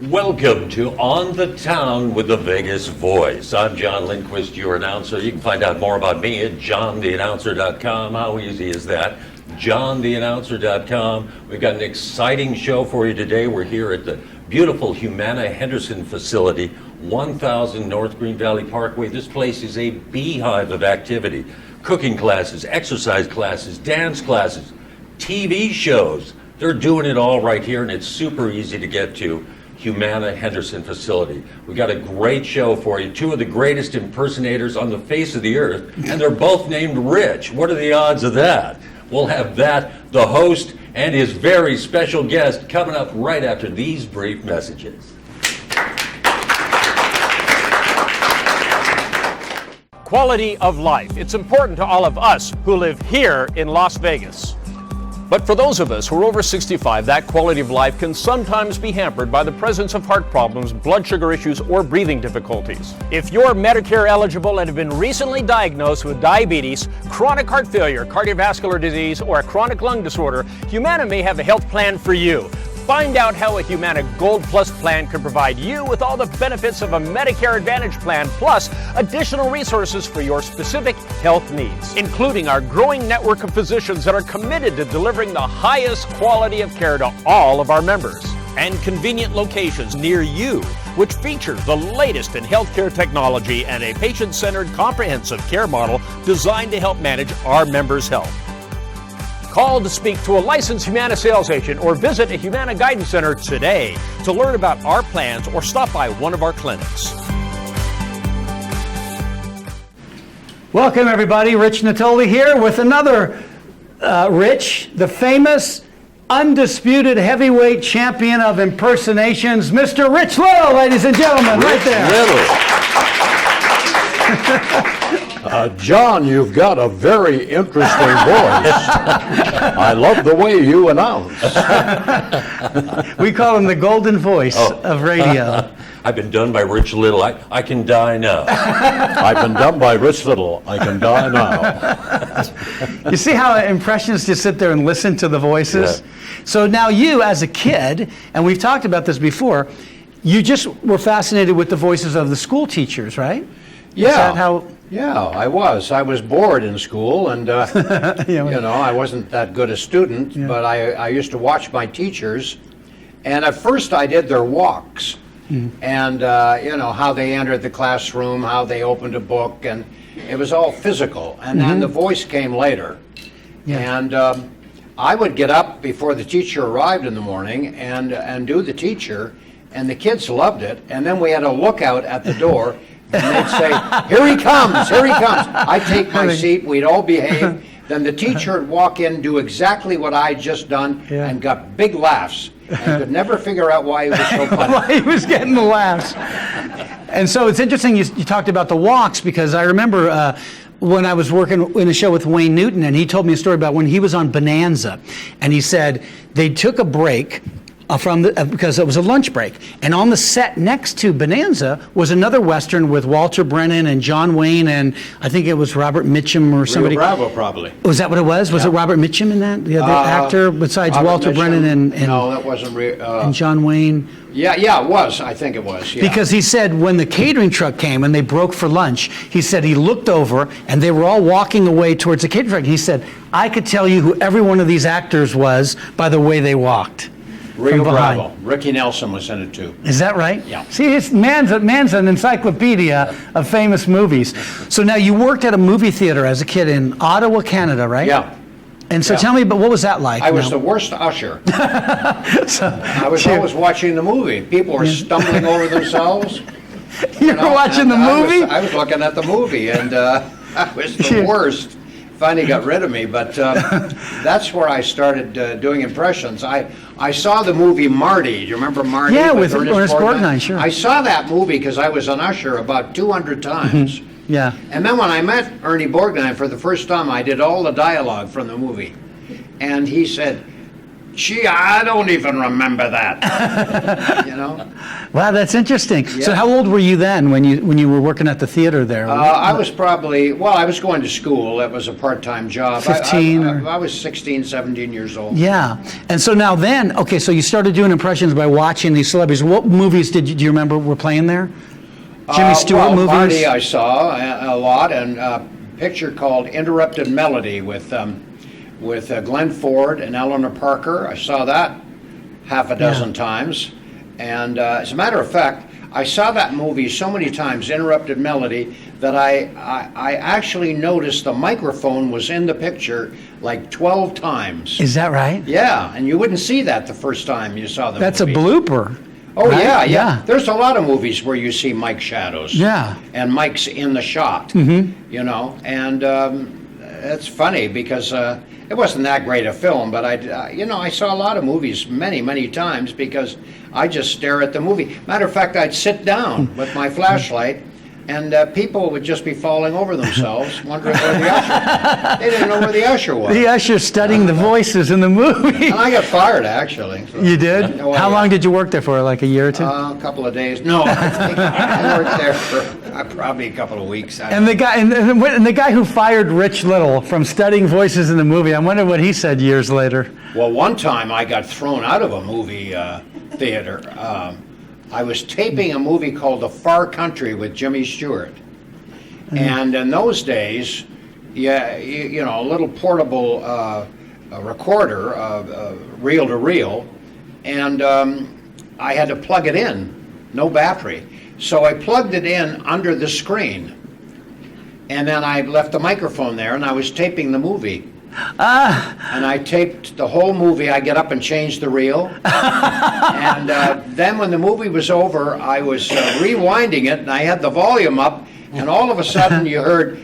Welcome to On the Town with the Vegas Voice. I'm John Lindquist, your announcer. You can find out more about me at johntheannouncer.com. How easy is that? johntheannouncer.com. We've got an exciting show for you today. We're here at the beautiful Humana Henderson facility, 1000 North Green Valley Parkway. This place is a beehive of activity. Cooking classes, exercise classes, dance classes, TV shows. They're doing it all right here, and it's super easy to get to. Humana Henderson facility. We got a great show for you. Two of the greatest impersonators on the face of the earth, and they're both named Rich. What are the odds of that? We'll have that, the host, and his very special guest coming up right after these brief messages. Quality of life. It's important to all of us who live here in Las Vegas. But for those of us who are over 65, that quality of life can sometimes be hampered by the presence of heart problems, blood sugar issues, or breathing difficulties. If you're Medicare eligible and have been recently diagnosed with diabetes, chronic heart failure, cardiovascular disease, or a chronic lung disorder, Humana may have a health plan for you. Find out how a Humana Gold Plus plan can provide you with all the benefits of a Medicare Advantage plan, plus additional resources for your specific health needs, including our growing network of physicians that are committed to delivering the highest quality of care to all of our members, and convenient locations near you, which feature the latest in healthcare technology and a patient-centered comprehensive care model designed to help manage our members' health. Call to speak to a licensed Humana sales agent or visit a Humana Guidance Center today to learn about our plans or stop by one of our clinics. Welcome, everybody. Rich Natole here with another Rich, the famous, undisputed heavyweight champion of impersonations, Mr. Rich Little, ladies and gentlemen, right there. John, you've got a very interesting voice. I love the way you announce. We call him the golden voice of radio. I've been done by Rich Little. I can die now. I've been done by Rich Little. I can die now. You see how impressionists just sit there and listen to the voices? Yeah. So now you, as a kid, and we've talked about this before, you just were fascinated with the voices of the school teachers, right? Yeah. Is that how... Yeah, I was. I was bored in school, and I wasn't that good a student, but I used to watch my teachers, and at first I did their walks, and how they entered the classroom, how they opened a book, and it was all physical, and then the voice came later. Yeah. And I would get up before the teacher arrived in the morning and do the teacher, and the kids loved it, and then we had a lookout at the door. And they'd say, here he comes, here he comes. I'd take my seat, we'd all behave. Then the teacher would walk in, do exactly what I'd just done, and got big laughs. And could never figure out why he was so funny. Why he was getting the laughs. And so it's interesting you talked about the walks, because I remember when I was working in a show with Wayne Newton, and he told me a story about when he was on Bonanza. And he said they took a break because it was a lunch break, and on the set next to Bonanza was another Western with Walter Brennan and John Wayne, and I think it was Robert Mitchum or somebody. Rio Bravo, probably. Was that what it was? Was it Robert Mitchum in that? The other actor besides Robert Walter Mitchum. Brennan and no, that wasn't and John Wayne. Yeah, it was. I think it was. Yeah. Because he said when the catering truck came and they broke for lunch, he said he looked over and they were all walking away towards the catering truck. He said, I could tell you who every one of these actors was by the way they walked. Rio Bravo. Ricky Nelson was in it too. Is that right? Yeah. See, man's an encyclopedia of famous movies. So now you worked at a movie theater as a kid in Ottawa, Canada, right? Yeah. And so tell me, but what was that like? I was the worst usher. I was always watching the movie. People were stumbling over themselves. You were watching the movie? I was looking at the movie, and I was the worst. Finally got rid of me, but that's where I started doing impressions. I saw the movie Marty. Do you remember Marty? Yeah, with Ernest Borgnine, sure. I saw that movie because I was an usher about 200 times. Yeah. And then when I met Ernie Borgnine for the first time, I did all the dialogue from the movie. And he said, Gee, I don't even remember that. You know? Wow, that's interesting. So Yeah. how old were you then when you were working at the theater there? I was probably, well, I was going to school. That was a part-time job. 15 or- I was 16, 17 years old. Yeah. And so now then, okay, so you started doing impressions by watching these celebrities. What movies do you remember were playing there? Jimmy Stewart well, movies? Marty I saw a lot, and a picture called Interrupted Melody with Glenn Ford and Eleanor Parker. I saw that half a dozen times. And as a matter of fact, I saw that movie so many times, Interrupted Melody, that I actually noticed the microphone was in the picture like 12 times. Is that right? Yeah, and you wouldn't see that the first time you saw the That's movie. a blooper. Oh, right? yeah. Yeah. There's a lot of movies where you see Mike shadows. Yeah. And Mike's in the shot, you know, and it's funny because it wasn't that great a film, but I saw a lot of movies many, many times because I just stare at the movie. Matter of fact, I'd sit down with my flashlight, and people would just be falling over themselves, wondering where the usher. They didn't know where the usher was. The usher studying the voices in the movie. And I got fired, actually. So. You did? Oh, How yeah. long did you work there for? Like a year or two? A couple of days. No, I think I worked there for probably a couple of weeks. And the guy, and the guy who fired Rich Little from studying voices in the movie, I wonder what he said years later. Well, one time I got thrown out of a movie theater. I was taping a movie called The Far Country with Jimmy Stewart. And in those days, you know, a little portable recorder, reel to reel, and I had to plug it in, no battery. So I plugged it in under the screen, and then I left the microphone there, and I was taping the movie. And I taped the whole movie. I get up and change the reel. And then when the movie was over, I was rewinding it, and I had the volume up, and all of a sudden you heard...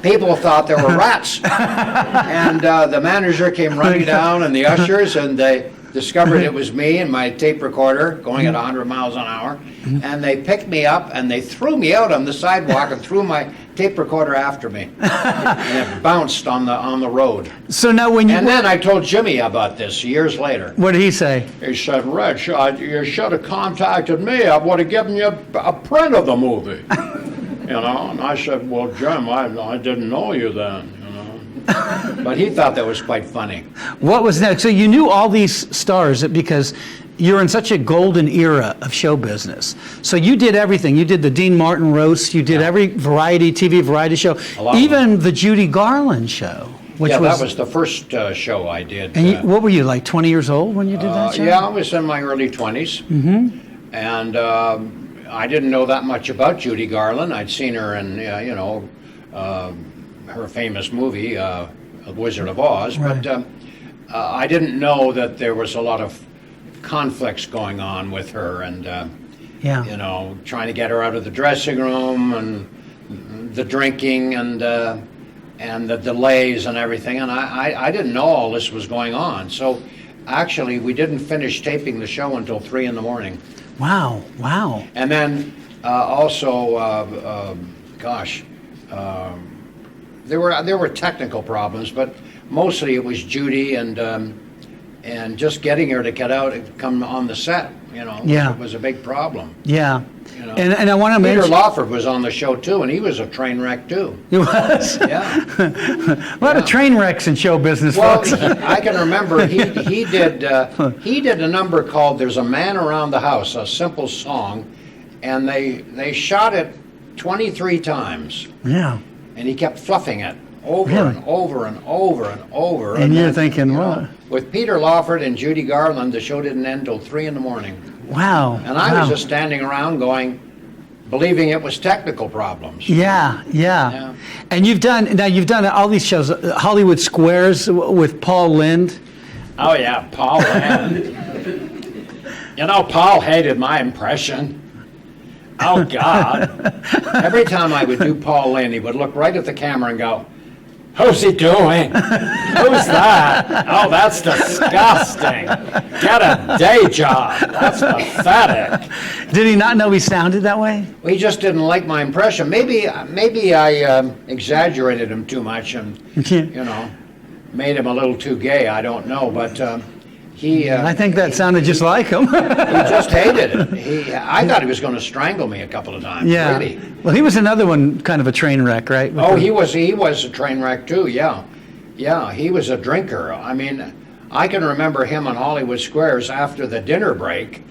People thought there were rats. And the manager came running down, and the ushers, and they discovered it was me and my tape recorder going at 100 miles an hour. And they picked me up, and they threw me out on the sidewalk and threw my tape recorder after me. And it bounced on the road. So now when you... And then I told Jimmy about this years later. What did he say? He said, Rich, you should have contacted me. I would have given you a print of the movie. You know, and I said, well, Jim, I didn't know you then, you know. But he thought that was quite funny. What was next? So you knew all these stars because you're in such a golden era of show business. So you did everything. You did the Dean Martin roast. You did every TV variety show, even the Judy Garland show. Which that was the first show I did. And what were you, like 20 years old when you did that show? Yeah, I was in my early 20s. Mm-hmm. And I didn't know that much about Judy Garland. I'd seen her in, you know, her famous movie, Wizard of Oz. Right. But I didn't know that there was a lot of conflicts going on with her, and you know, trying to get her out of the dressing room, and the drinking, and the delays and everything. And I didn't know all this was going on. So actually, we didn't finish taping the show until 3 in the morning. Wow, wow. And then also, there were technical problems, but mostly it was Judy and just getting her to get out and come on the set, you know, was a big problem. Yeah. You know? And I want to mention... Peter Lawford was on the show too, and he was a train wreck too. He was? Yeah. A lot of train wrecks in show business, Well, folks. I can remember he did a number called "There's a Man Around the House," a simple song, and they shot it 23 times. Yeah. And he kept fluffing it over and over and over and over. And you're then, thinking, you know, what? With Peter Lawford and Judy Garland, the show didn't end till 3 in the morning. Wow. And I was just standing around going, believing it was technical problems. Yeah. And you've done all these shows, Hollywood Squares with Paul Lynde. Oh yeah, Paul Lynde. You know, Paul hated my impression. Oh God. Every time I would do Paul Lynde, he would look right at the camera and go, Who's he doing? Who's that? Oh, that's disgusting. Get a day job. That's pathetic. Did he not know he sounded that way? Well, he just didn't like my impression. Maybe I exaggerated him too much and, made him a little too gay. I don't know, but I think that sounded just like him. he just hated it. I thought he was going to strangle me a couple of times. Yeah. Really. Well, he was another one, kind of a train wreck, right? Oh, he was a train wreck too. Yeah. Yeah, he was a drinker. I mean, I can remember him on Hollywood Squares after the dinner break.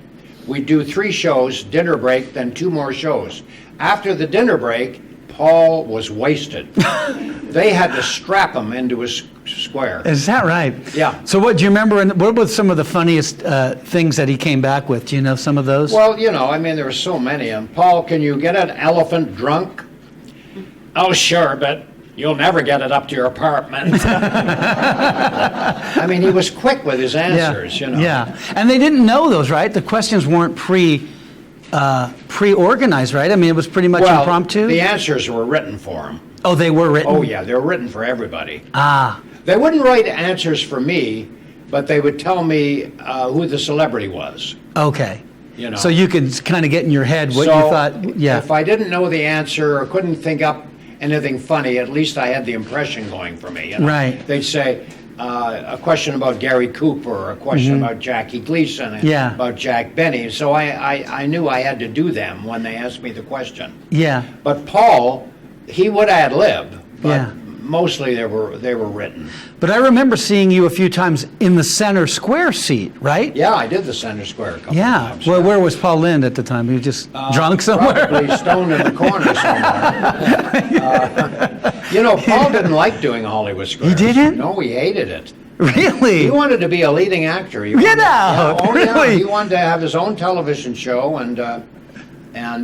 We'd do 3 shows, dinner break, then 2 more shows. After the dinner break, Paul was wasted. They had to strap him into a square. Is that right? Yeah. So what do you remember, what were some of the funniest things that he came back with? Do you know some of those? Well, there were so many. And Paul, can you get an elephant drunk? Oh, sure, but you'll never get it up to your apartment. I mean, he was quick with his answers, Yeah, and they didn't know those, right? The questions weren't pre-organized, right? I mean, it was pretty much impromptu? The answers were written for him. Oh, they were written? Oh, yeah, they were written for everybody. Ah. They wouldn't write answers for me, but they would tell me who the celebrity was. Okay. So you could kind of get in your head what you thought, if I didn't know the answer or couldn't think up anything funny, at least I had the impression going for me. Right. They'd say a question about Gary Cooper, or a question about Jackie Gleason, about Jack Benny. So I knew I had to do them when they asked me the question. Yeah. But Paul, he would ad lib, but Yeah. mostly they were written. But I remember seeing you a few times in the center square seat, right? Yeah, I did the center square a couple of Yeah. times. Well, where was Paul Lind at the time? He was just drunk somewhere? Probably stoned in the corner somewhere. Paul didn't like doing Hollywood Squares. He didn't? No, he hated it. Really? He wanted to be a leading actor. Get out! Really? He wanted to have his own television show, and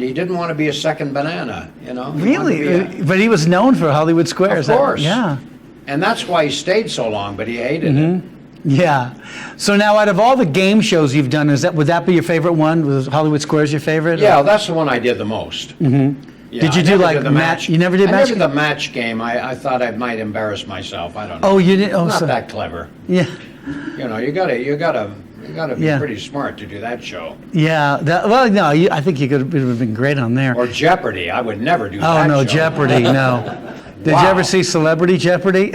he didn't want to be a second banana. He wanted to Really? be But he was known for Hollywood Squares. Of course. Yeah. and that's why he stayed so long. But he hated it. Yeah. So now, out of all the game shows you've done, would that be your favorite one? Was Hollywood Squares your favorite? Yeah, that's the one I did the most. Yeah, Did you do like the match? You never did match? I never did the match game. I thought I might embarrass myself. I don't know. Oh, you didn't? Oh, Not so, that clever. yeah. You gotta be Yeah. pretty smart to do that show. Yeah. No, I think you would have been great on there. Or Jeopardy. I would never do that. Oh, no, show. Jeopardy, no. Did you ever see Celebrity Jeopardy?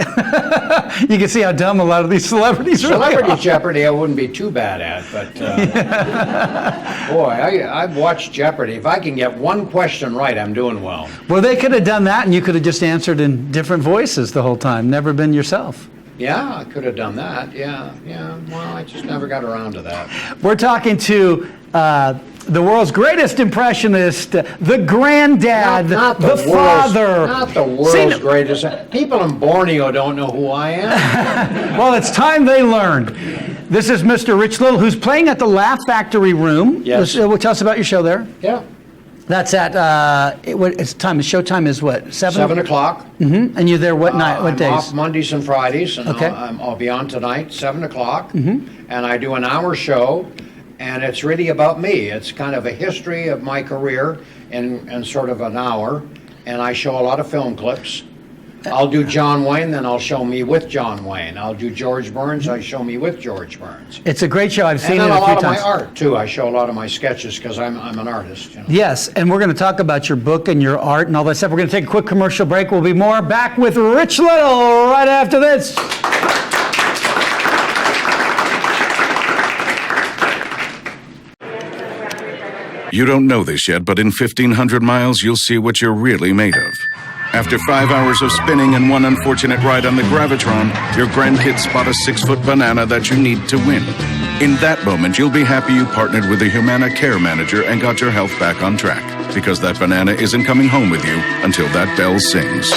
You can see how dumb a lot of these celebrities really Celebrity are. Jeopardy I wouldn't be too bad at, but boy, I've watched Jeopardy. If I can get one question right, I'm doing well. Well, they could have done that, and you could have just answered in different voices the whole time, never been yourself. Yeah, I could have done that. Yeah. Well, I just never got around to that. We're talking to the world's greatest impressionist, the granddad, Not the father. Not the world's greatest. People in Borneo don't know who I am. Well, it's time they learned. This is Mr. Rich Little, who's playing at the Laugh Factory Room. Yes. Tell us about your show there. Yeah. That's at, it's time, the show time is what, 7? 7 o'clock. Mm-hmm. And you're there what night, what I'm days? off Mondays and Fridays, and Okay. I'll be on tonight, 7 o'clock. And I do an hour show, and it's really about me. It's kind of a history of my career in sort of an hour, and I show a lot of film clips. I'll do John Wayne, then I'll show me with John Wayne. I'll do George Burns, I show me with George Burns. It's a great show. I've seen And it then a a few lot of my times. art, too. I show a lot of my sketches because I'm an artist. Yes, and we're going to talk about your book and your art and all that stuff. We're going to take a quick commercial break. We'll be more back with Rich Little right after this. You don't know this yet, but in 1,500 miles, you'll see what you're really made of. After 5 hours of spinning and one unfortunate ride on the Gravitron, your grandkids spot a 6-foot banana that you need to win. In that moment, you'll be happy you partnered with the Humana care manager and got your health back on track, because that banana isn't coming home with you until that bell sings.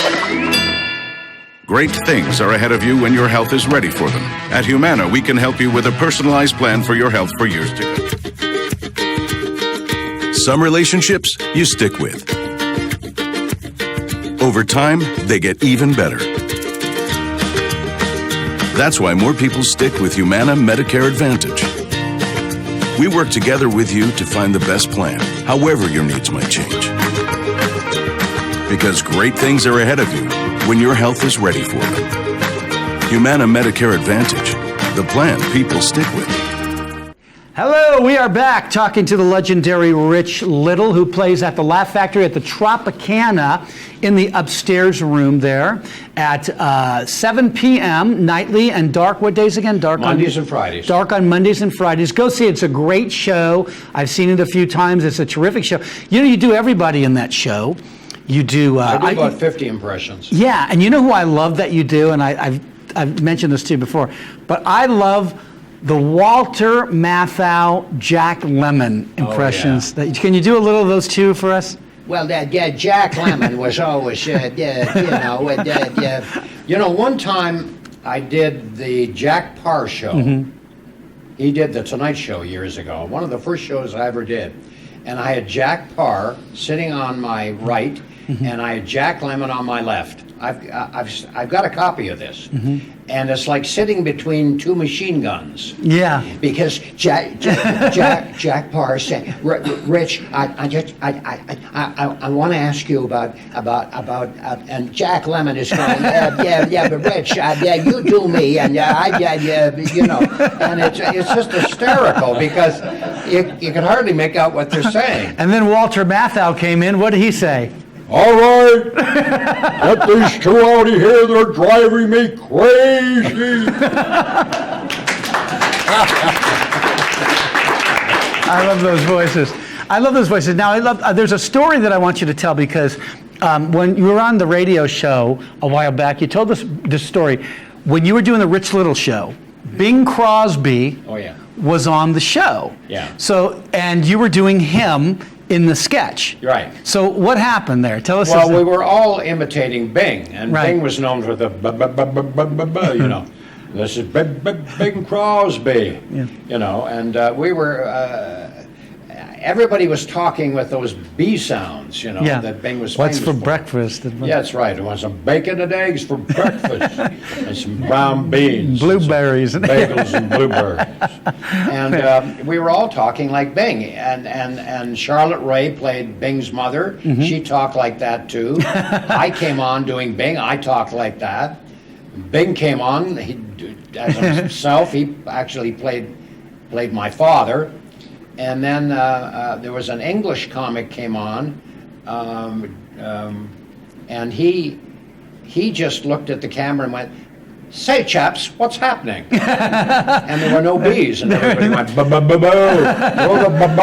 Great things are ahead of you when your health is ready for them. At Humana, we can help you with a personalized plan for your health for years to come. Some relationships you stick with. Over time, they get even better. That's why more people stick with Humana Medicare Advantage. We work together with you to find the best plan, however your needs might change. Because great things are ahead of you when your health is ready for it. Humana Medicare Advantage, the plan people stick with. Hello, we are back talking to the legendary Rich Little, who plays at the Laugh Factory at the Tropicana in the upstairs room there at 7 p.m. nightly and dark. What days again? Dark Mondays and Fridays. Dark on Mondays and Fridays. Go see it. It's a great show. I've seen it a few times. It's a terrific show. You know, you do everybody in that show. You do. I do about 50 impressions. Yeah, and you know who I love that you do, and I've mentioned this to you before, but I love the Walter Matthau, Jack Lemmon impressions. Can you do a little of those too for us? Well, Jack Lemmon was always, one time I did the Jack Parr show. Mm-hmm. He did the Tonight Show years ago, one of the first shows I ever did. And I had Jack Parr sitting on my right, and I had Jack Lemmon on my left. I've got a copy of this, and it's like sitting between two machine guns. Yeah. Because Jack Parr said, Rich, I want to ask you about and Jack Lemmon is going, yeah, but Rich, you do me, and and it's just hysterical because you can hardly make out what they're saying. And then Walter Matthau came in. What did he say? All right, get these two out of here. They're driving me crazy. I love those voices. I love those voices. Now, there's a story that I want you to tell because when you were on the radio show a while back, you told us this story. When you were doing the Rich Little show, Bing Crosby was on the show. Yeah. So, and you were doing him in the sketch. Right. So what happened there? Tell us. Well, we were all imitating Bing, and Right. Bing was known for the this is Bing Crosby, and we were. Everybody was talking with those B sounds, that Bing was What's famous for breakfast? Yeah, that's right. I want some bacon and eggs for breakfast, and some brown beans, Blueberries. and some bagels and blueberries. And we were all talking like Bing. And Charlotte Ray played Bing's mother. She talked like that too. I came on doing Bing. I talked like that. Bing came on. As himself, he actually played my father. And then there was an English comic came on, and he just looked at the camera and went, "Say, chaps, what's happening?" And there were no B's, and everybody went, "Throw the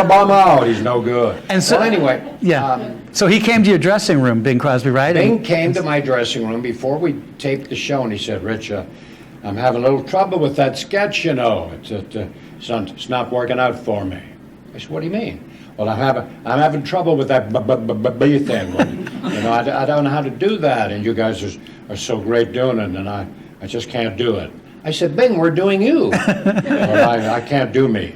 bum out. He's no good." And so, well, anyway, so he came to your dressing room, Bing Crosby, right? Bing came to my dressing room before we taped the show, and he said, "Rich, I'm having a little trouble with that sketch. It's not working out for me." I said, "What do you mean?" "Well, I'm having trouble with that B thing. I don't know how to do that, and you guys are so great doing it, and I just can't do it." I said, "Bing, we're doing you." "Well, I can't do me."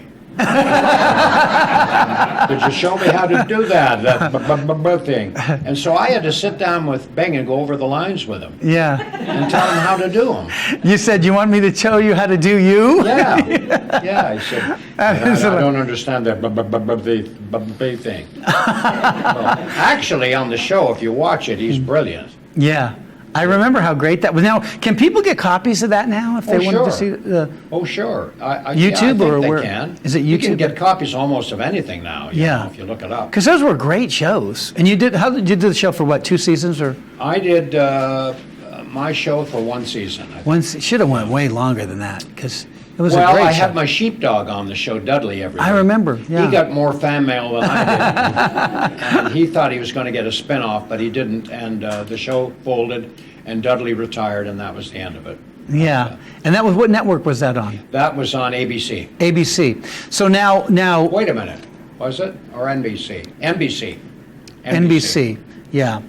"Could you show me how to do that thing?" And so I had to sit down with Bing and go over the lines with him. Yeah. And tell him how to do them. You said, "You want me to show you how to do you?" Yeah. I said, I don't understand that thing. Well, actually, on the show, if you watch it, he's brilliant. Yeah. I remember how great that was. Now, can people get copies of that now if they wanted to see the sure. YouTube I or think where? they can. Is it YouTube? You can get copies almost of anything now. Yeah. If you look it up. Because those were great shows. And how did you do the show for what, 2 seasons or? I did my show for 1 season. Should have went way longer than that because it was a Well, great I show. had my sheepdog on the show, Dudley Ever. I remember, yeah. He got more fan mail than I did. And he thought he was going to get a spin-off, but he didn't. And the show folded, and Dudley retired, and that was the end of it. Yeah. And that was, what network was that on? That was on ABC. ABC. So now. Wait a minute. Was it? Or NBC? NBC. NBC. Yeah.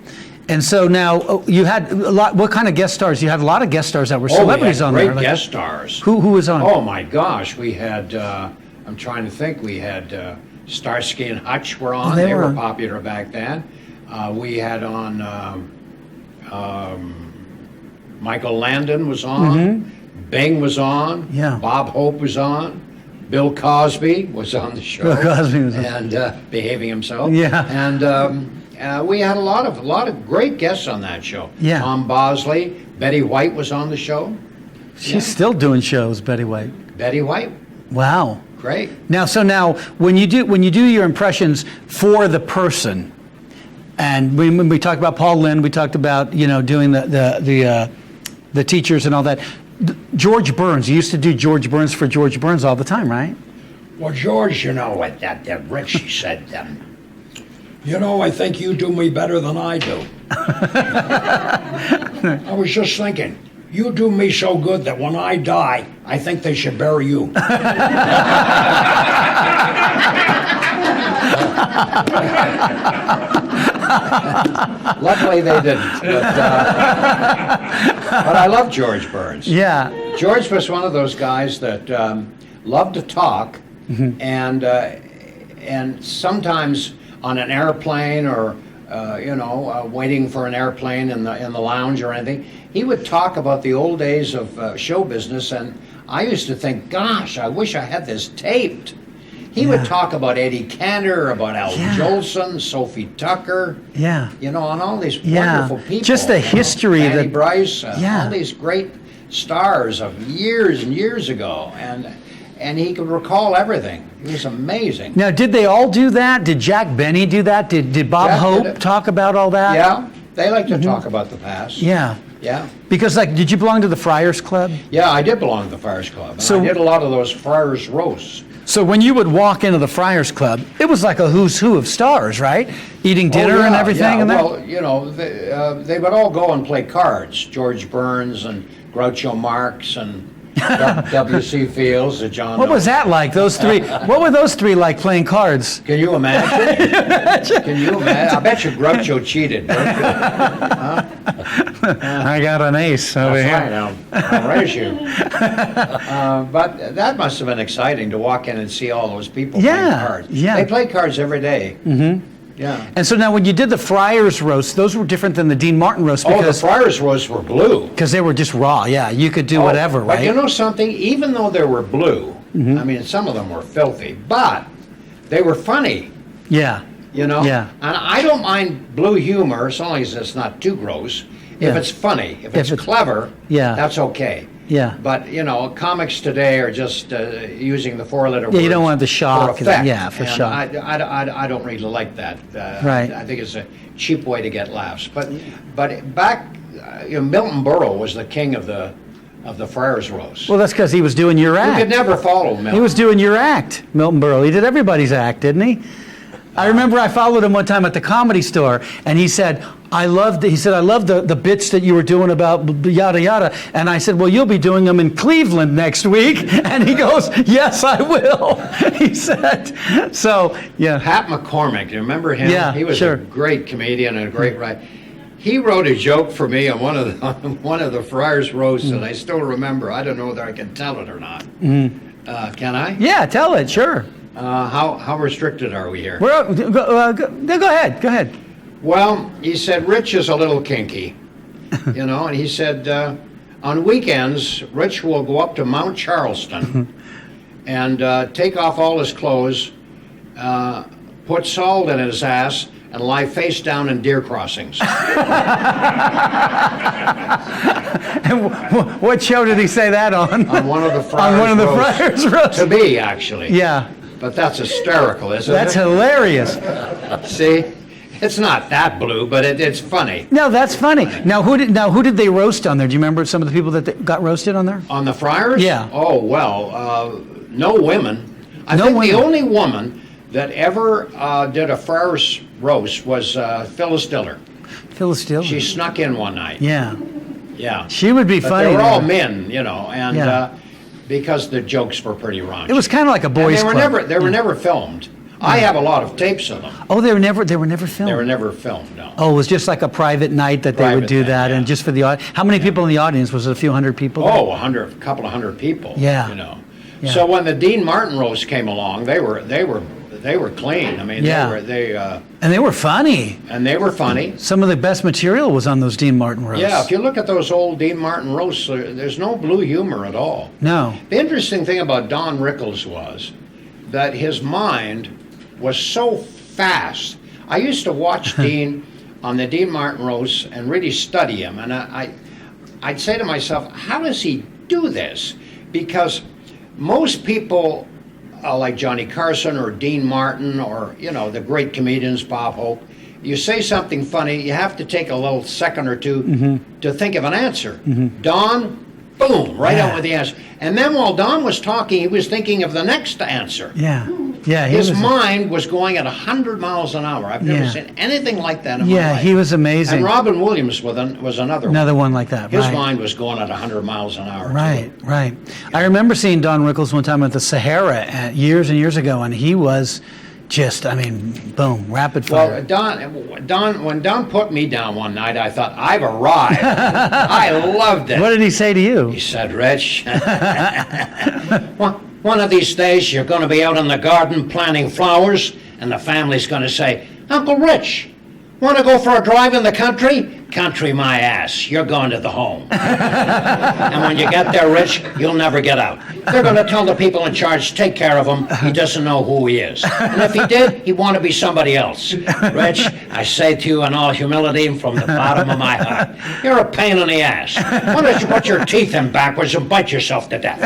And so now you had a lot. What kind of guest stars? You had a lot of guest stars that were celebrities on there. Great guest stars. Who was on? Oh my gosh, we had. I'm trying to think. We had Starsky and Hutch were on. They were popular back then. We had on. Michael Landon was on. Bing was on. Yeah. Bob Hope was on. Bill Cosby was on the show. Bill Cosby was on. And behaving himself. Yeah. And we had a lot of great guests on that show. Yeah. Tom Bosley, Betty White was on the show. She's still doing shows, Betty White. Betty White, Wow. great. Now, when you do your impressions for the person, and when we talked about Paul Lynde, we talked about doing the teachers and all that. George Burns, you used to do George Burns for George Burns all the time, right? Well, George, what that Richie said, I think you do me better than I do. I was just thinking, you do me so good that when I die, I think they should bury you. Luckily they didn't. But I love George Burns. Yeah. George was one of those guys that loved to talk, and sometimes on an airplane or waiting for an airplane in the lounge or anything, he would talk about the old days of show business, and I used to think, gosh, I wish I had this taped. He would talk about Eddie Cantor, about Al Jolson, Sophie Tucker, and all these wonderful people. Just the history of Patty Bryce, Yeah. all these great stars of years and years ago, and he could recall everything. He was amazing. Now, did they all do that? Did Jack Benny do that? Did Bob Jack did Hope it. talk about all that? Yeah, they like to talk about the past. Yeah. Yeah. Because, did you belong to the Friars Club? Yeah, I did belong to the Friars Club. And So- I did a lot of those Friars roasts. So when you would walk into the Friars Club, it was like a who's who of stars, right? Eating dinner and everything. Yeah. And that? Well, they would all go and play cards. George Burns and Groucho Marx and W.C. Fields and John. What was that like? Those three. What were those three like playing cards? Can you imagine? Can you imagine? I bet you Groucho cheated. I got an ace over That's here. right, I'll raise you. But that must have been exciting to walk in and see all those people playing cards. Yeah. They play cards every day. Mm-hmm. Yeah. And so now when you did the Friars roast, those were different than the Dean Martin roast Oh, the because Friars roasts were blue. they were just raw. Yeah, you could do whatever, But right? you know something? Even though they were blue, Mm-hmm. I mean, some of them were filthy, but they were funny. Yeah. Yeah. And I don't mind blue humor as long as it's not too gross. Yeah. If it's funny, if it's clever, that's okay. Yeah. But comics today are just using the four-letter words. Yeah, you don't want the shock. For effect. Yeah, for and shock. I don't really like that. Right. I think it's a cheap way to get laughs. But back, Milton Berle was the king of the Friars roast. Well, that's because he was doing your You act. could never follow Milton. He was doing your act, Milton Berle. He did everybody's act, didn't he? I remember I followed him one time at the Comedy Store, and he said, I love the bits that you were doing about yada yada. And I said, well, you'll be doing them in Cleveland next week. And he goes, yes, I will. He said, so, yeah. Pat McCormick, you remember him? Yeah, he was sure. a great comedian and a great writer. He wrote a joke for me on one of the Friars roasts, and I still remember. I don't know whether I can tell it or not. Can I? Yeah, tell it, sure. How restricted are we here? Go ahead, go ahead. Well, he said Rich is a little kinky, and he said on weekends Rich will go up to Mount Charleston and take off all his clothes, put salt in his ass, and lie face down in deer crossings. And what show did he say that on? On one of the Friars On one of the roasts. Friars roasts. To be, actually. Yeah, But that's hysterical, isn't that's it? hilarious. See? It's not that blue, but it's funny. No, that's funny. Now, who did they roast on there? Do you remember some of the people that got roasted on there? On the Friars? Yeah. Oh, well, no women. I No think women. the only woman that ever did a Friars roast was Phyllis Diller. Phyllis Diller. She snuck in one night. Yeah. Yeah. She would be But funny. they were all though. men, and Yeah. because the jokes were pretty raunchy. It was kind of like a And boys' they were club. never filmed. I have a lot of tapes of them. Oh, they were never filmed. They were never filmed, no. Oh, it was just like a private night that they would Private do thing, that, yeah. and just for the audience. How many people in the audience? Was it a few hundred people? Oh, a couple of hundred people. Yeah. Yeah. So when the Dean Martin roast came along, they were clean. I mean, Yeah. And they were funny. and they were funny. Some of the best material was on those Dean Martin roasts. Yeah, if you look at those old Dean Martin roasts, there's no blue humor at all. No. The interesting thing about Don Rickles was that his mind was so fast. I used to watch Dean on the Dean Martin roast and really study him. And I'd say to myself, how does he do this? Because most people like Johnny Carson or Dean Martin or, the great comedians, Bob Hope, you say something funny, you have to take a little second or two to think of an answer. Don, boom, right out with the answer. And then while Don was talking, he was thinking of the next answer. His mind was going at 100 miles an hour. I've never seen anything like that in my life. Yeah, he was amazing. And Robin Williams was another one. Another one like that, His right. mind was going at 100 miles an hour. Right. I remember seeing Don Rickles one time at the Sahara years and years ago, and he was just, boom, rapid fire. Well, when Don put me down one night, I thought, I've arrived. I loved it. What did he say to you? He said, Rich, one of these days you're going to be out in the garden planting flowers, and the family's going to say, Uncle Rich, want to go for a drive in the country? Country my ass. You're going to the home. And when you get there, Rich, you'll never get out. They're going to tell the people in charge, take care of him. He doesn't know who he is. And if he did, he'd want to be somebody else. Rich, I say to you in all humility and from the bottom of my heart, you're a pain in the ass. Why don't you put your teeth in backwards and bite yourself to death?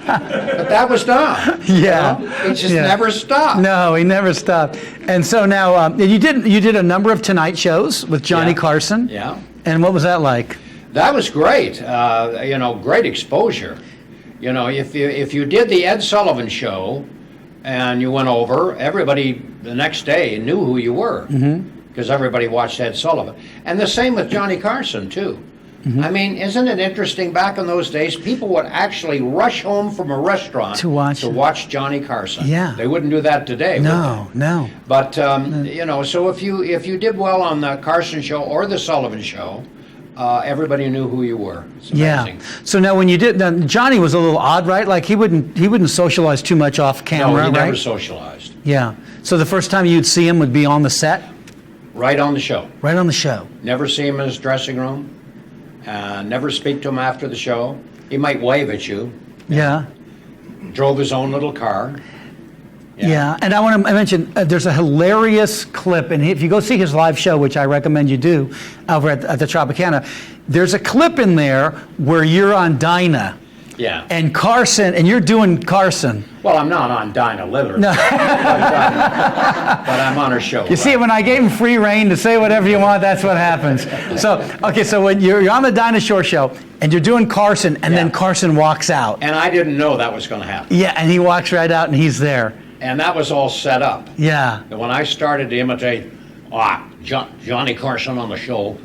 But that was Don. Yeah. He just never stopped. No, he never stopped. And so now you did a number of Tonight shows with Johnny Carson. Yeah. And what was that like? That was great. Great exposure. If you did the Ed Sullivan show and you went over, everybody the next day knew who you were because everybody watched Ed Sullivan. And the same with Johnny Carson too. Isn't it interesting? Back in those days, people would actually rush home from a restaurant to watch Johnny Carson. Yeah. They wouldn't do that today. No. But so if you did well on the Carson show or the Sullivan show, everybody knew who you were. It's amazing. So now when you did, Johnny was a little odd, right? Like he wouldn't socialize too much off camera, No, he never right? socialized. Yeah. So the first time you'd see him would be on the set? Right on the show. Right on the show. Never see him in his dressing room. Never speak to him after the show. He might wave at you. Yeah. Drove his own little car. Yeah, and I want to mention, there's a hilarious clip, and if you go see his live show, which I recommend you do, over at the Tropicana, there's a clip in there where you're on Dinah. Yeah. And Carson, and you're doing Carson. Well, I'm not on Dinah, literally. No. but I'm on her show. You see, when I gave him free reign to say whatever you want, that's what happens. So when you're on the Dinah Shore show, and you're doing Carson, and then Carson walks out. And I didn't know that was going to happen. Yeah, and he walks right out, and he's there. And that was all set up. Yeah. And when I started to imitate Johnny Carson on the show,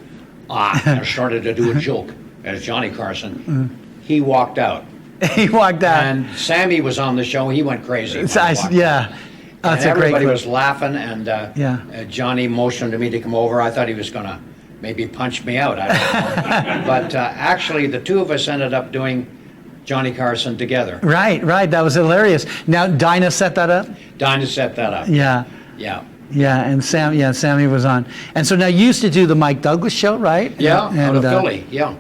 and started to do a joke as Johnny Carson, he walked out. He walked out. And Sammy was on the show. He went crazy. That's and great everybody clip. was laughing, and Johnny motioned to me to come over. I thought he was going to maybe punch me out. I don't know. But actually, the two of us ended up doing Johnny Carson together. Right. That was hilarious. Now, Dinah set that up? Dinah set that up. Yeah. And Sammy was on. And so now you used to do the Mike Douglas show, right? Yeah, out of Philly, yeah.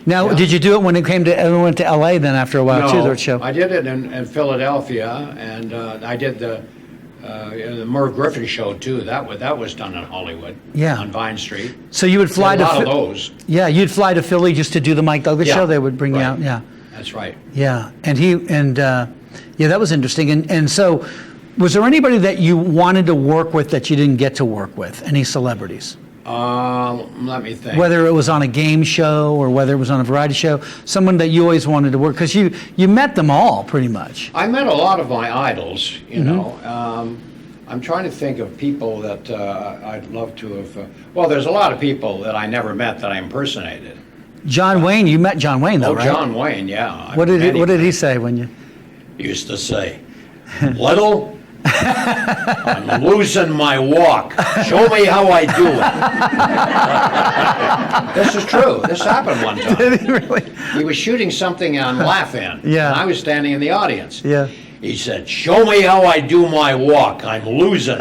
Now, did you do it when it went to L.A. then after a while, too, the show? I did it in Philadelphia, and I did the Merv Griffin show, too. That was done in Hollywood, on Vine Street. So you would fly to Philly? A lot of those. Yeah, you'd fly to Philly just to do the Mike Douglas show? They would bring you out, That's right. Yeah, that was interesting. And so, was there anybody that you wanted to work with that you didn't get to work with? Any celebrities? Let me think. Whether it was on a game show or whether it was on a variety show, someone that you always wanted to work, because you met them all pretty much. I met a lot of my idols, you know. I'm trying to think of people that I'd love to have. There's a lot of people that I never met that I impersonated. John Wayne, you met John Wayne though, right? John Wayne, yeah. What did he say when you? He used to say, "Little, I'm losing my walk. Show me how I do it." This is true. This happened one time. Did he really? He was shooting something on Laugh-In. Yeah. And I was standing in the audience. Yeah. He said, "Show me how I do my walk. I'm losing."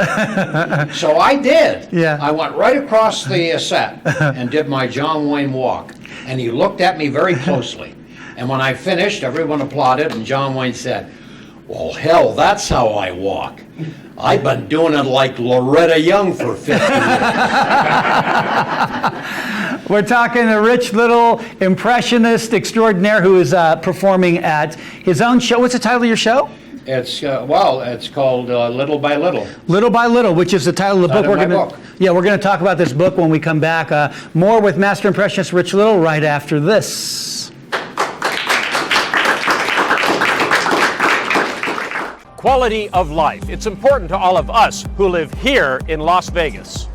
So I did. Yeah. I went right across the set and did my John Wayne walk. And he looked at me very closely. And when I finished, everyone applauded, and John Wayne said, Well, hell, that's how I walk. I've been doing it like Loretta Young for 50 years. We're talking to Rich Little, impressionist extraordinaire, who is performing at his own show. What's the title of your show? It's called Little by Little. Little by Little, which is the title of the book. Title of my book. Yeah, we're going to talk about this book when we come back. More with Master Impressionist Rich Little right after this. Quality of life. It's important to all of us who live here in Las Vegas.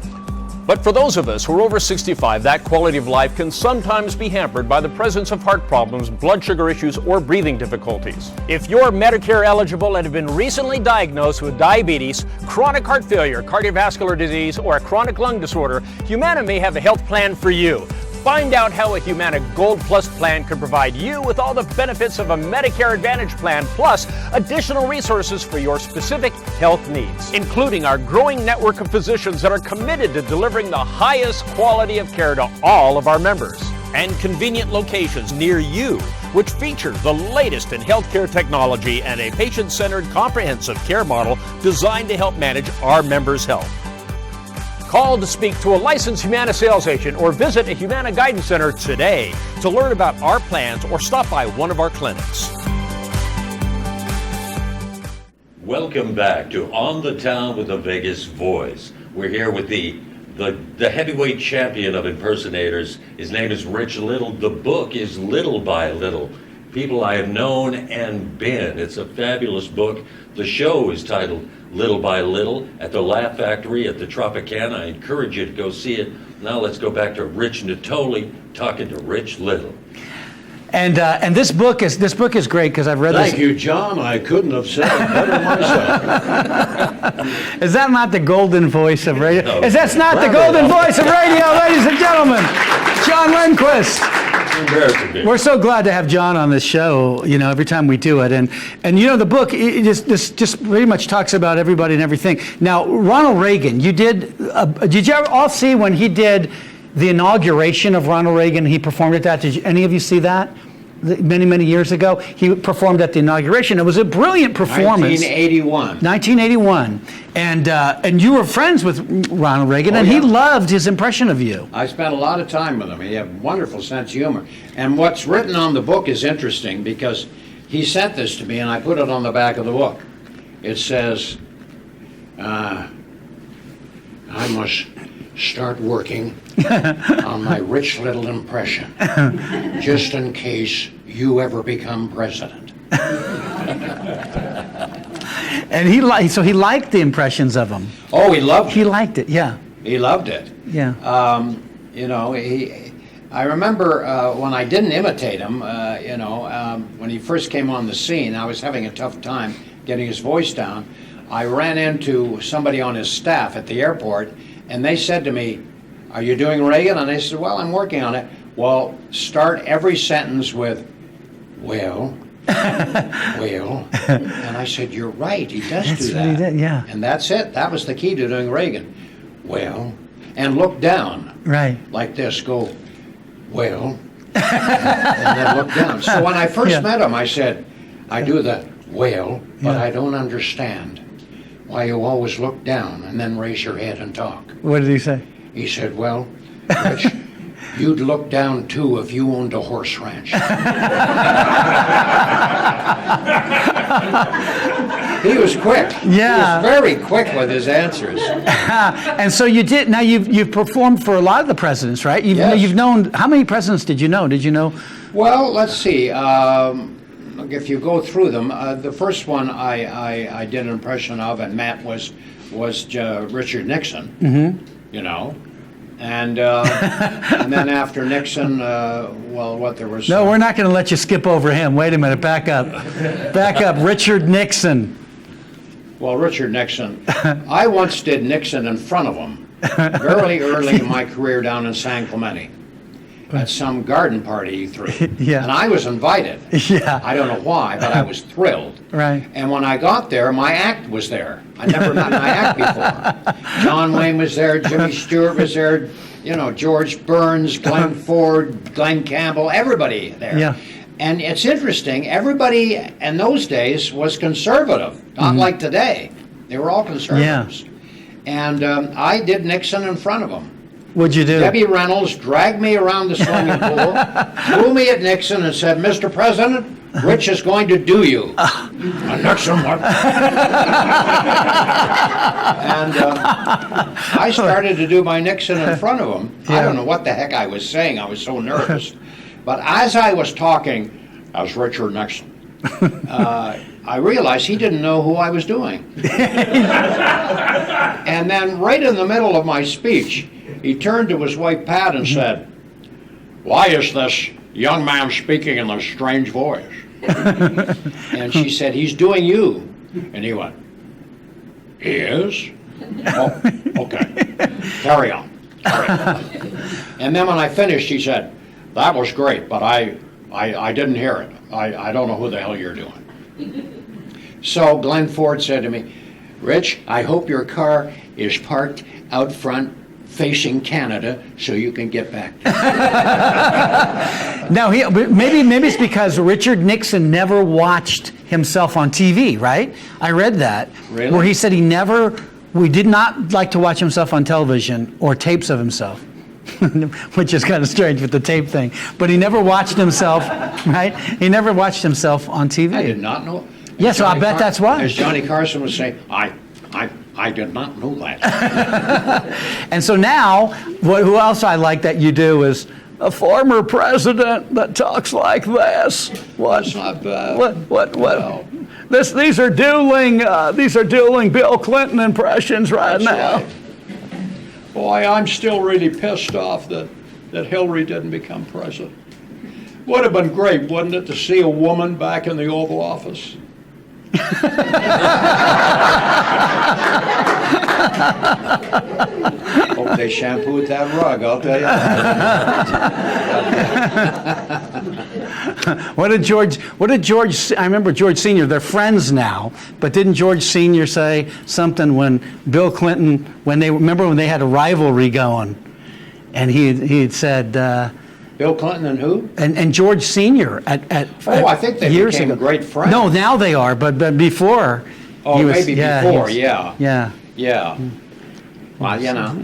But for those of us who are over 65, that quality of life can sometimes be hampered by the presence of heart problems, blood sugar issues, or breathing difficulties. If you're Medicare eligible and have been recently diagnosed with diabetes, chronic heart failure, cardiovascular disease, or a chronic lung disorder, Humana may have a health plan for you. Find out how a Humana Gold Plus plan can provide you with all the benefits of a Medicare Advantage plan, plus additional resources for your specific health needs, including our growing network of physicians that are committed to delivering the highest quality of care to all of our members, and convenient locations near you, which feature the latest in healthcare technology and a patient-centered comprehensive care model designed to help manage our members' health. Call to speak to a licensed Humana sales agent or visit a Humana Guidance Center today to learn about our plans or stop by one of our clinics. Welcome back to On the Town with a Vegas Voice. We're here with the heavyweight champion of impersonators. His name is Rich Little. The book is Little by Little. People I have known and been. It's a fabulous book. The show is titled Little by Little at the Laugh Factory at the Tropicana. I encourage you to go see it. Now let's go back to Rich Natole talking to Rich Little. And this book is great because I've read this. Thank you, John. I couldn't have said it better myself. Is that not the golden voice of radio? No. Is that not the golden voice of radio, ladies and gentlemen? John Lindquist. We're so glad to have John on this show, you know, every time we do it. And you know, the book, it just pretty much talks about everybody and everything. Now, Ronald Reagan, did you ever all see when he did the inauguration of Ronald Reagan, he performed at that? Did any of you see that? Many, many years ago, he performed at the inauguration. It was a brilliant performance. 1981. And you were friends with Ronald Reagan, and he loved his impression of you. I spent a lot of time with him. He had a wonderful sense of humor. And what's written on the book is interesting because he sent this to me, and I put it on the back of the book. It says, I must start working on my Rich Little impression, just in case you ever become president. And he liked the impressions of him. Oh, he loved it. He liked it, yeah. He loved it. Yeah. You know, I remember when I didn't imitate him, when he first came on the scene, I was having a tough time getting his voice down. I ran into somebody on his staff at the airport, and they said to me, "Are you doing Reagan?" And I said, "Well, I'm working on it." "Well, start every sentence with, well, well." And I said, "You're right, he does do that." What he did, yeah. And that's it. That was the key to doing Reagan. Well, and look down. Right. Like this, go, well, and then look down. So when I first met him, I said, I do the, well, but I don't understand why you always look down and then raise your head and talk. What did he say? He said, well, Rich, you'd look down too if you owned a horse ranch. He was quick. Yeah. He was very quick with his answers. And so you did. Now you've performed for a lot of the presidents, right? Yes. You've known. How many presidents did you know? Did you know? Well, let's see. If you go through them, the first one I did an impression of, and Matt was Richard Nixon. Mm-hmm. You know. And then after Nixon, there was... No, we're not going to let you skip over him. Wait a minute, back up. Back up, Richard Nixon. Well, Richard Nixon, I once did Nixon in front of him, very early in my career down in San Clemente, at some garden party he threw. Yeah. And I was invited. Yeah. I don't know why, but I was thrilled. Right. And when I got there, my act was there. I'd never met my act before. John Wayne was there, Jimmy Stewart was there, you know, George Burns, Glenn Ford, Glenn Campbell, everybody there. Yeah. And it's interesting, everybody in those days was conservative, not like today. They were all conservatives. And I did Nixon in front of them. What'd you do? Debbie Reynolds dragged me around the swimming pool, threw me at Nixon and said, Mr. President, Rich is going to do you. Nixon, what? And I started to do my Nixon in front of him. I don't know what the heck I was saying. I was so nervous. But as I was talking, as Richard Nixon, I realized he didn't know who I was doing. And then right in the middle of my speech, he turned to his wife Pat and said, "Why is this young man speaking in this strange voice?" And she said, "He's doing you." And he went, "He is? Oh, okay. Carry on. Carry on." And then when I finished, he said, "That was great, but I didn't hear it. I don't know who the hell you're doing." So Glenn Ford said to me, "Rich, I hope your car is parked out front facing Canada so you can get back." Now, maybe it's because Richard Nixon never watched himself on TV, right? I read that. Really? Where he said we did not like to watch himself on television or tapes of himself. Which is kind of strange with the tape thing. But he never watched himself, right? He never watched himself on TV. I did not know. Yeah, so I bet that's why. As Johnny Carson would say, I did not know that. And so now, who else I like that you do is a former president that talks like this. That's not bad. What? No. These are dueling Bill Clinton impressions right That's now. right. Boy, I'm still really pissed off that Hillary didn't become president. Would have been great, wouldn't it, to see a woman back in the Oval Office? Hope they shampooed that rug, I'll tell you. What did George, I remember George Sr., they're friends now, but didn't George Sr. say something when Bill Clinton, when they had a rivalry going, and he had said, Bill Clinton and who? And George Sr. I think they years became ago. great friends. No, now they are, but before. Oh, he was, maybe before, yeah. Yeah. Yeah. Well, you know,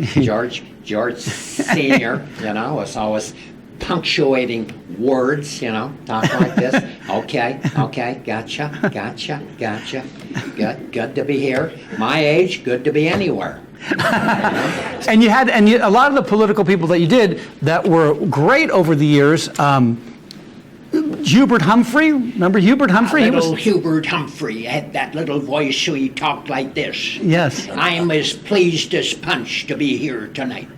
George Sr., you know, was always punctuating words, you know, talk like this. Okay, gotcha. Good to be here. My age, good to be anywhere. And a lot of the political people that you did that were great over the years. Hubert Humphrey, remember Hubert Humphrey? Hubert Humphrey had that little voice, so he talked like this. Yes. I'm as pleased as punch to be here tonight.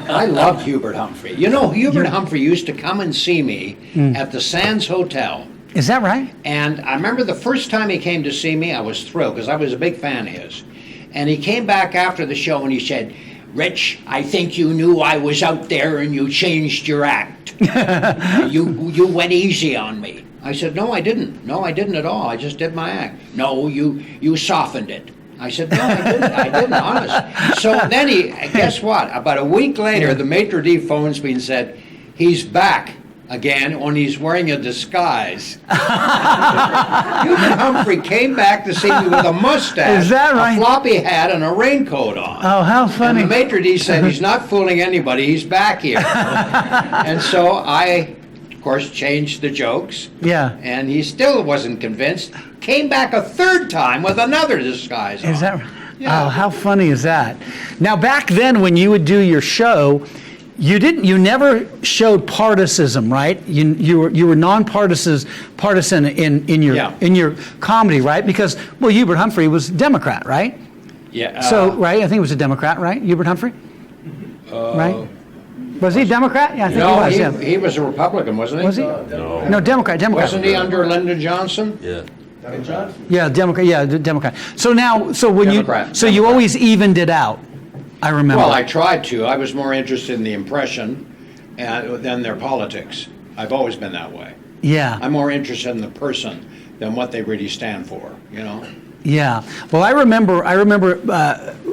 I loved Hubert Humphrey. You know, Hubert Humphrey used to come and see me at the Sands Hotel. Is that right? And I remember the first time he came to see me, I was thrilled because I was a big fan of his. And he came back after the show and he said, "Rich, I think you knew I was out there and you changed your act. You went easy on me." I said, "No, I didn't. No, I didn't at all. I just did my act." "No, you softened it." I said, "No, I didn't, honest." So then guess what? About a week later, the maitre d' phones me and said, "He's back again when he's wearing a disguise." Hubert Humphrey came back to see me with a mustache, Is that right? a floppy hat, and a raincoat on. Oh, how funny. And the maitre d' said, "He's not fooling anybody, he's back here." And so I, of course, changed the jokes. Yeah. And he still wasn't convinced. Came back a third time with another disguise on. Is that right? Yeah. Oh, how funny is that? Now, back then when you would do your show, you never showed partisanship, right? You were partisan in your comedy, right? Because Hubert Humphrey was Democrat, right? Yeah. So right, I think he was a Democrat, right? Hubert Humphrey, right? Was he a Democrat? Yeah, I think he was. Yeah. He was a Republican, wasn't he? Was he? No, Democrat. Wasn't he under Lyndon Johnson? Yeah. Yeah, Democrat. Yeah, Democrat. So when Democrat. you always evened it out. I remember. Well, I tried to. I was more interested in the impression than their politics. I've always been that way. Yeah. I'm more interested in the person than what they really stand for, you know? Yeah. Well, I remember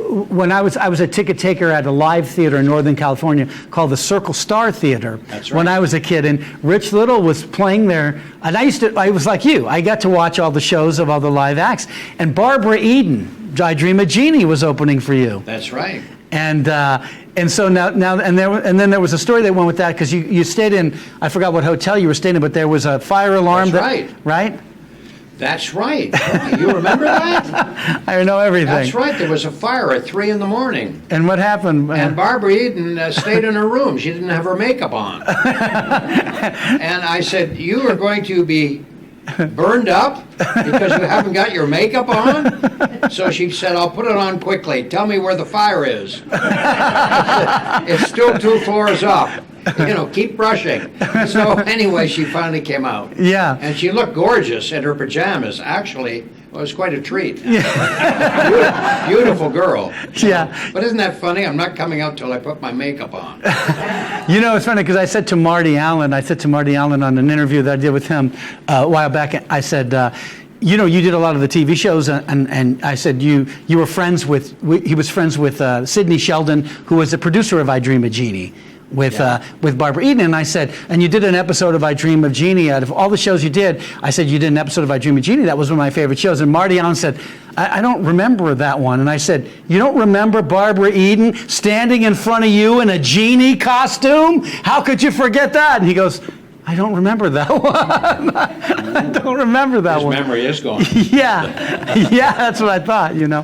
when I was a ticket taker at a live theater in Northern California called the Circle Star Theater. That's right. When I was a kid, and Rich Little was playing there, and I was like you. I got to watch all the shows of all the live acts, and Barbara Eden, I Dream of Jeannie, was opening for you. That's right. And so then there was a story that went with that because you stayed in, I forgot what hotel you were staying in, but there was a fire alarm. That's right. Right? That's right. You remember that? I know everything. That's right. There was a fire at 3 in the morning. And what happened? And Barbara Eden stayed in her room. She didn't have her makeup on. And I said, "You are going to be burned up because you haven't got your makeup on?" So she said, "I'll put it on quickly. Tell me where the fire is." It's still 2 floors up. Keep brushing. So anyway, she finally came out. Yeah. And she looked gorgeous in her pajamas. Actually, it was quite a treat. Yeah. Beautiful girl. Yeah. But isn't that funny? I'm not coming out till I put my makeup on. It's funny because I said to Marty Allen on an interview that I did with him a while back, I said, you did a lot of the TV shows, and I said you were friends with, he was friends with Sidney Sheldon, who was the producer of I Dream of Jeannie. With Barbara Eden, and I said, and you did an episode of I Dream of Jeannie. Out of all the shows you did, I said you did an episode of I Dream of Jeannie. That was one of my favorite shows. And Marty Allen said, I don't remember that one. And I said, you don't remember Barbara Eden standing in front of you in a genie costume? How could you forget that? And he goes, I don't remember that one. I don't remember that one. His memory is gone. Yeah, that's what I thought. Yeah.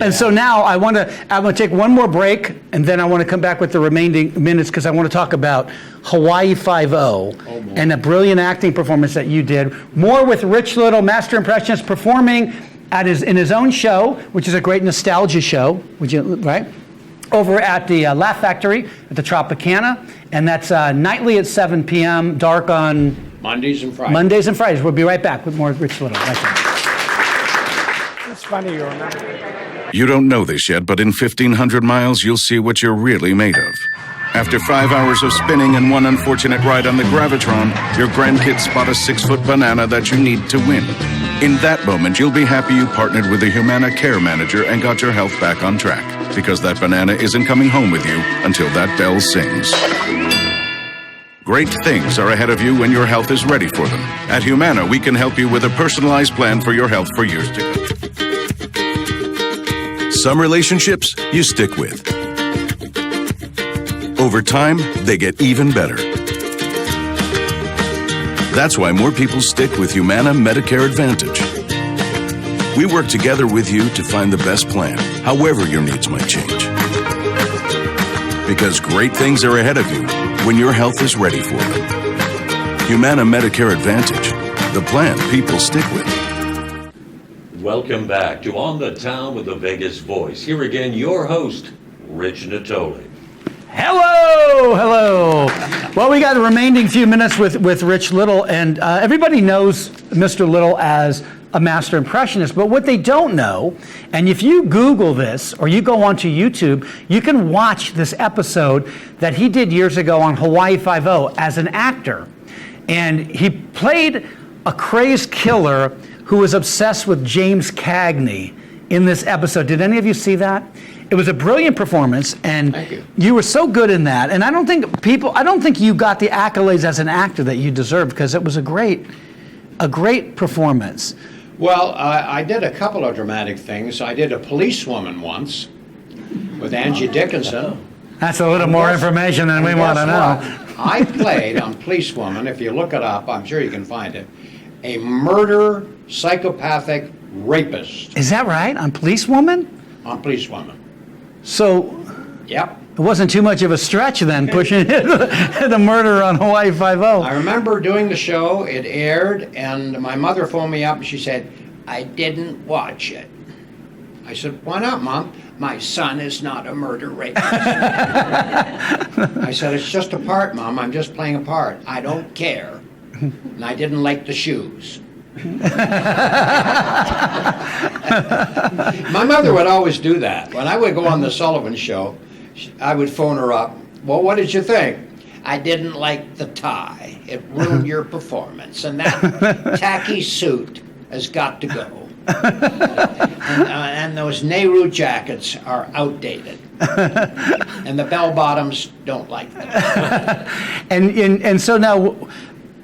And so now I'm going to take one more break, and then I want to come back with the remaining minutes because I want to talk about Hawaii FiveO and a brilliant acting performance that you did. More with Rich Little, master impressionist, performing in his own show, which is a great nostalgia show, right? Over at the Laugh Factory at the Tropicana, and that's nightly at 7 p.m., dark on Mondays and Fridays. We'll be right back with more Rich Little. It's funny you remember. You don't know this yet, but in 1,500 miles, you'll see what you're really made of. After 5 hours of spinning and one unfortunate ride on the Gravitron, your grandkids spot a 6-foot banana that you need to win. In that moment, you'll be happy you partnered with the Humana care manager and got your health back on track, because that banana isn't coming home with you until that bell sings. Great things are ahead of you when your health is ready for them. At Humana, we can help you with a personalized plan for your health for years to come. Some relationships you stick with. Over time, they get even better. That's why more people stick with Humana Medicare Advantage. We work together with you to find the best plan, however your needs might change. Because great things are ahead of you when your health is ready for them. Humana Medicare Advantage, the plan people stick with. Welcome back to On the Town with the Vegas Voice. Here again, your host, Rich Natole. Hello. Well, we got the remaining few minutes with Rich Little, and everybody knows Mr. Little as a master impressionist, but what they don't know, and if you Google this or you go onto YouTube, you can watch this episode that he did years ago on Hawaii FiveO as an actor. And he played a crazed killer who was obsessed with James Cagney in this episode. Did any of you see that? It was a brilliant performance, and you were so good in that. And I don't think you got the accolades as an actor that you deserved, because it was a great performance. Well, I did a couple of dramatic things. I did a policewoman once with Angie Dickinson. That's a little more information than we want to know. I played on Policewoman, if you look it up, I'm sure you can find it, a murder psychopathic rapist. Is that right? On Policewoman? On Policewoman. So, yep. It wasn't too much of a stretch then, pushing the murder on Hawaii FiveO. I remember doing the show, it aired, and my mother phoned me up and she said, I didn't watch it. I said, why not, Mom? My son is not a murder rapist. I said, it's just a part, Mom. I'm just playing a part. I don't care. And I didn't like the shoes. My mother would always do that. When I would go on the Sullivan Show, I would phone her up. Well, what did you think? I didn't like the tie. It ruined your performance. And that tacky suit has got to go. And those Nehru jackets are outdated. And the bell-bottoms don't like them. And so now,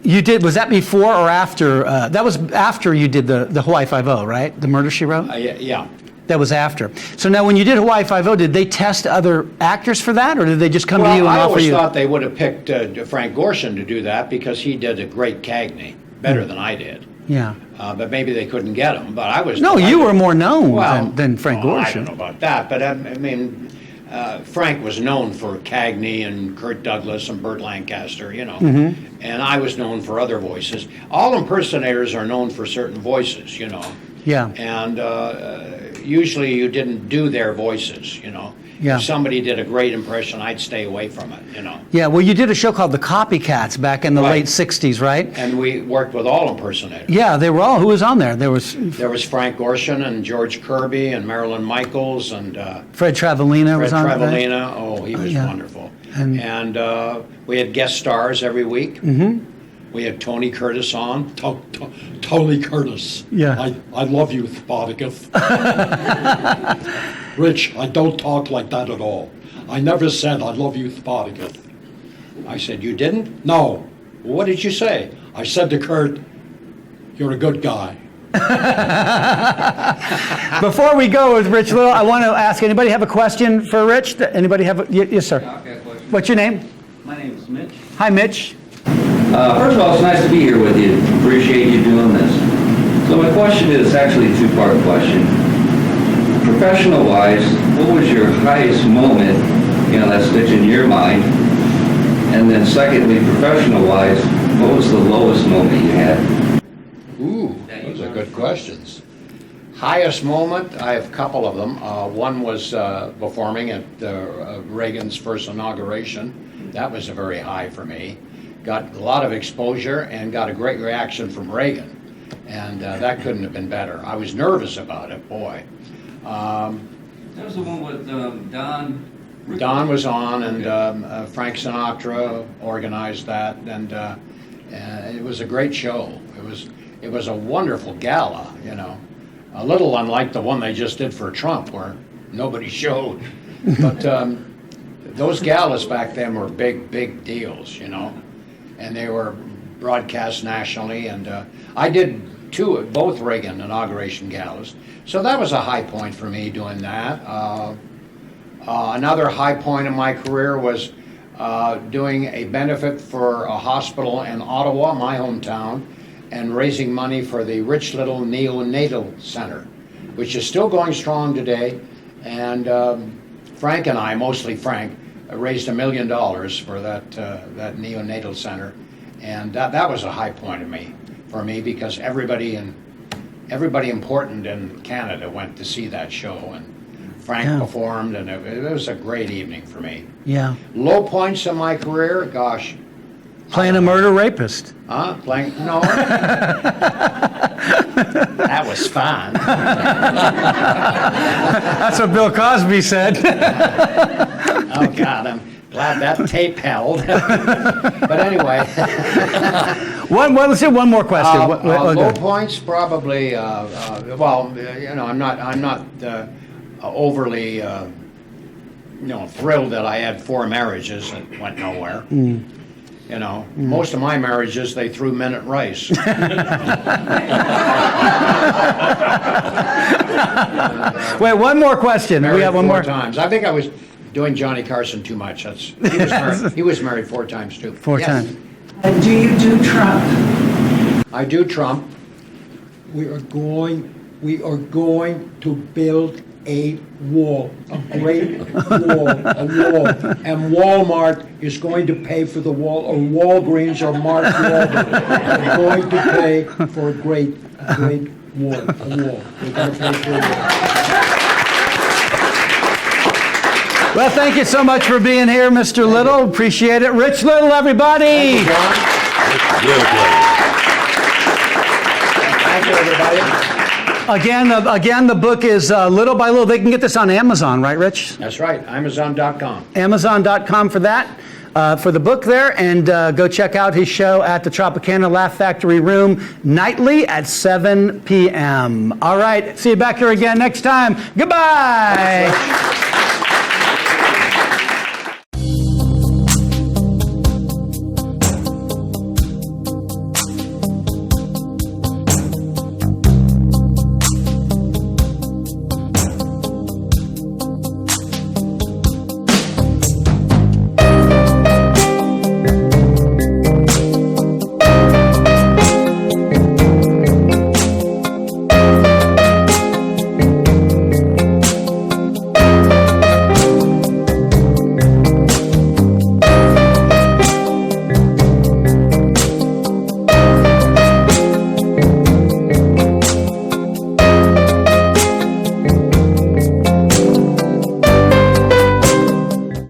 you did, was that before or after, that was after you did the Hawaii FiveO, right? The Murder, She Wrote? Yeah. That was after. So now when you did Hawaii FiveO, did they test other actors for that, or did they just come to you and I offer always you? thought they would have picked Frank Gorshin to do that because he did a great Cagney, better than I did. Yeah. But maybe they couldn't get him. But I was. No, you were more known Well, than Frank Gorshin. I don't know about that, but I mean, Frank was known for Cagney and Kirk Douglas and Burt Lancaster, you know, and I was known for other voices. All impersonators are known for certain voices, you know. Yeah. And usually you didn't do their voices, you know. Yeah. If somebody did a great impression, I'd stay away from it, you know. Yeah, well, you did a show called The Copycats back in the Right. late 60s, right? And we worked with all impersonators. Yeah, they were all, who was on there? There was There was Frank Gorshin and George Kirby and Marilyn Michaels and Fred Travellina Fred was on there. Travellina. Oh, he was yeah. wonderful. And- And we had guest stars every week. Mm-hmm. We had Tony Curtis on. Tony Curtis. Yeah. I love you, Spartacus. Rich, I don't talk like that at all. I never said I love you, Spartacus. I said, you didn't? No. What did you say? I said to Kurt, you're a good guy. Before we go with Rich Little, I want to ask, anybody have a question for Rich? Anybody have a, yes, sir. What's your name? My name is Mitch. Hi, Mitch. First of all, it's nice to be here with you. Appreciate you doing this. So my question is actually a two-part question. Professional-wise, what was your highest moment, you know, that sticks in your mind? And then secondly, professional-wise, what was the lowest moment you had? Ooh, those are good questions. Highest moment, I have a couple of them. One was performing at Reagan's first inauguration. That was a very high for me. Got a lot of exposure and got a great reaction from Reagan. And that couldn't have been better. I was nervous about it, boy. That was the one with Don. Don was on, and Frank Sinatra organized that, and it was a great show. It was a wonderful gala, you know. A little unlike the one they just did for Trump, where nobody showed. But those galas back then were big deals, you know, and they were broadcast nationally. And I did both Reagan inauguration galas, so that was a high point for me doing that. Another high point in my career was doing a benefit for a hospital in Ottawa, my hometown, and raising money for the Rich Little Neonatal Center, which is still going strong today. And Frank and I, mostly Frank, raised $1 million for that neonatal center, and that was a high point for me because everybody important in Canada went to see that show, and Frank performed, and it was a great evening for me. Yeah. Low points in my career, gosh. Playing a murder rapist. Playing, no. That was fun. That's what Bill Cosby said. Oh, God, I'm glad that tape held. But anyway. Let's do one more question. Low points, probably, well, you know, I'm not overly, thrilled that I had 4 marriages that went nowhere. You know, most of my marriages, they threw men at rice. Wait, one more question. We have one 4 more. times. I think I was doing Johnny Carson too much. He was married 4 times too. 4 Yes. times. And do you do Trump? I do Trump. We are going to build a wall, a great wall, a wall. And Walmart is going to pay for the wall, or Walgreens or Mark Wahlberg are going to pay for a great wall, a wall. They're going to pay for a wall. Well, thank you so much for being here, Mr. Little. Appreciate it. Rich Little, everybody. Thank you, John. Thank you, everybody. Again, the book is Little by Little. They can get this on Amazon, right, Rich? That's right, Amazon.com. Amazon.com for that. for the book there, and go check out his show at the Tropicana Laugh Factory Room nightly at 7 p.m. All right, see you back here again next time. Goodbye.